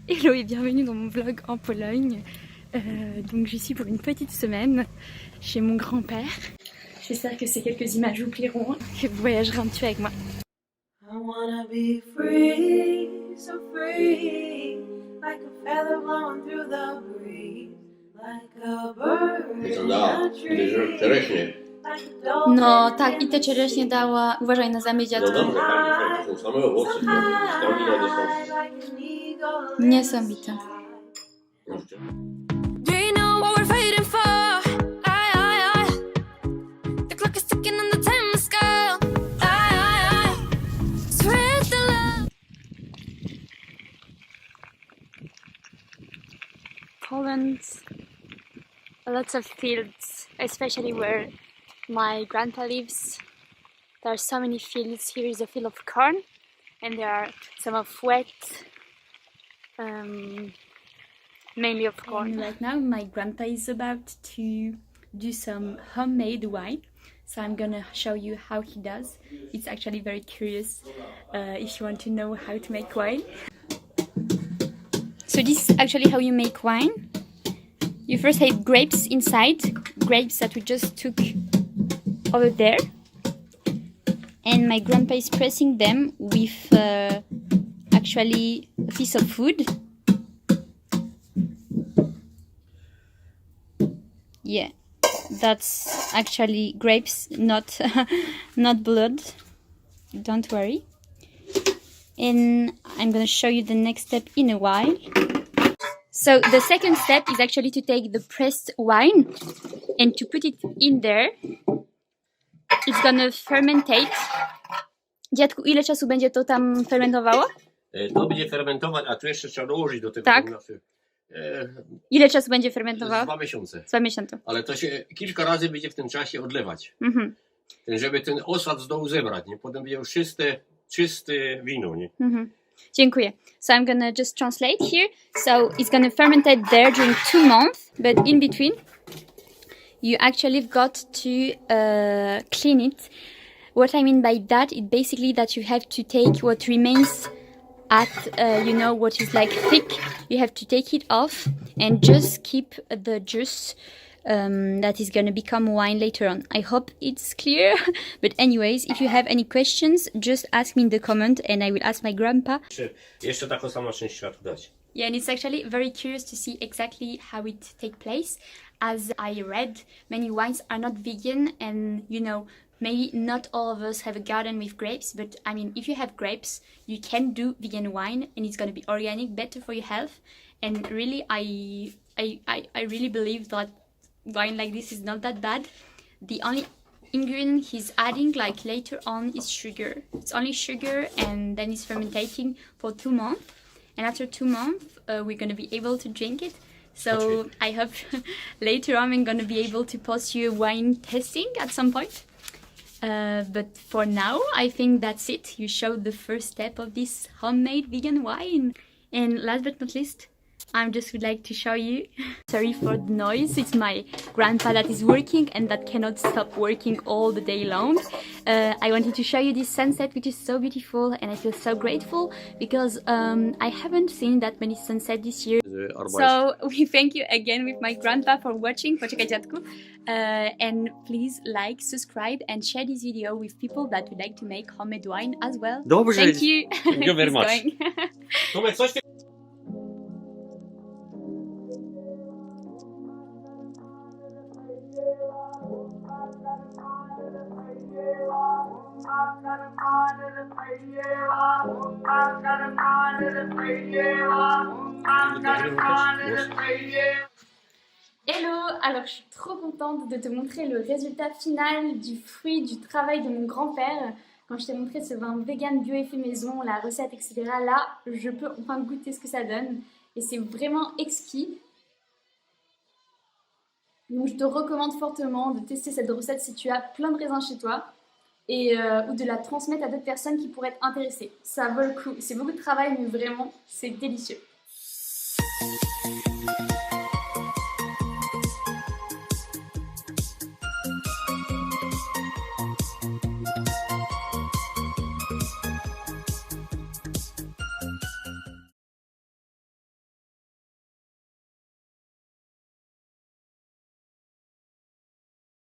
Hello et bienvenue dans mon vlog en Pologne. Donc j'y suis pour une petite semaine chez mon grand-père. J'espère que ces quelques images vous plairont, que vous voyagerez un petit peu avec moi. I wanna be free, so free, like a feather blowing through the breeze, like a bird in a tree. No tak, i te czereśnie dała. Uważaj na zamieć, dziadku. No dobrze, fajnie, to są same owoce. Witaminony są. Niesamowite. Do you know what we're fighting for? The clock is ticking on the time scale. Spread the love. Poland, lots of fields, especially where my grandpa lives. There are so many fields. Here is a field of corn, and there are some of wheat, mainly of corn. And right now my grandpa is about to do some homemade wine, so I'm gonna show you how he does. It's actually very curious if you want to know how to make wine. So this is actually how you make wine. You first have grapes inside, grapes that we just took over there, and my grandpa is pressing them with actually a piece of wood. Yeah, that's actually grapes, not not blood, don't worry. And I'm gonna show you the next step in a while. So the second step is actually to take the pressed wine and to put it in there. It's gonna fermentate. Dziadku, ile czasu będzie to tam fermentowało? To będzie fermentować, a tu jeszcze trzeba dołożyć do tego. Tak. Ile czasu będzie fermentowało? 2 miesiące. 2 miesiące. Ale to się kilka razy będzie w tym czasie odlewać. Żeby ten osad z dołu zebrać, nie? Potem będzie już czyste wino, nie? Dziękuję. So I'm gonna just translate here. So it's gonna fermentate there during 2 months, but in between you actually got to clean it. What I mean by that is basically that you have to take what remains at, you know, what is like thick. You have to take it off and just keep the juice that is going to become wine later on. I hope it's clear. But anyways, if you have any questions, just ask me in the comment and I will ask my grandpa. Jeszcze taką samą część światu dać. Yeah, and it's actually very curious to see exactly how it take place. As I read, many wines are not vegan, and you know, maybe not all of us have a garden with grapes, but I mean, if you have grapes, you can do vegan wine and it's going to be organic, better for your health. And really, I really believe that wine like this is not that bad. The only ingredient he's adding like later on is sugar. It's only sugar, and then it's fermentating for 2 months. And after 2 months, we're going to be able to drink it. So I hope later on I'm going to be able to post you a wine tasting at some point. But for now, I think that's it. You showed the first step of this homemade vegan wine. And last but not least, I just would like to show you. Sorry for the noise. It's my grandpa that is working and that cannot stop working all the day long. I wanted to show you this sunset, which is so beautiful, and I feel so grateful because I haven't seen that many sunsets this year. So we thank you again with my grandpa for watching. Poczekaj, dziadku. And please like, subscribe, and share this video with people that would like to make homemade wine as well. Dobrze. Thank you. Thank you very much. Tomek, coś Hello, alors je suis trop contente de te montrer le résultat final du fruit du travail de mon grand-père. Quand je t'ai montré ce vin vegan bio et fait maison, la recette, etc. Là, je peux enfin goûter ce que ça donne et c'est vraiment exquis. Donc je te recommande fortement de tester cette recette si tu as plein de raisins chez toi et, ou de la transmettre à d'autres personnes qui pourraient être intéressées. Ça vaut le coup, c'est beaucoup de travail mais vraiment c'est délicieux.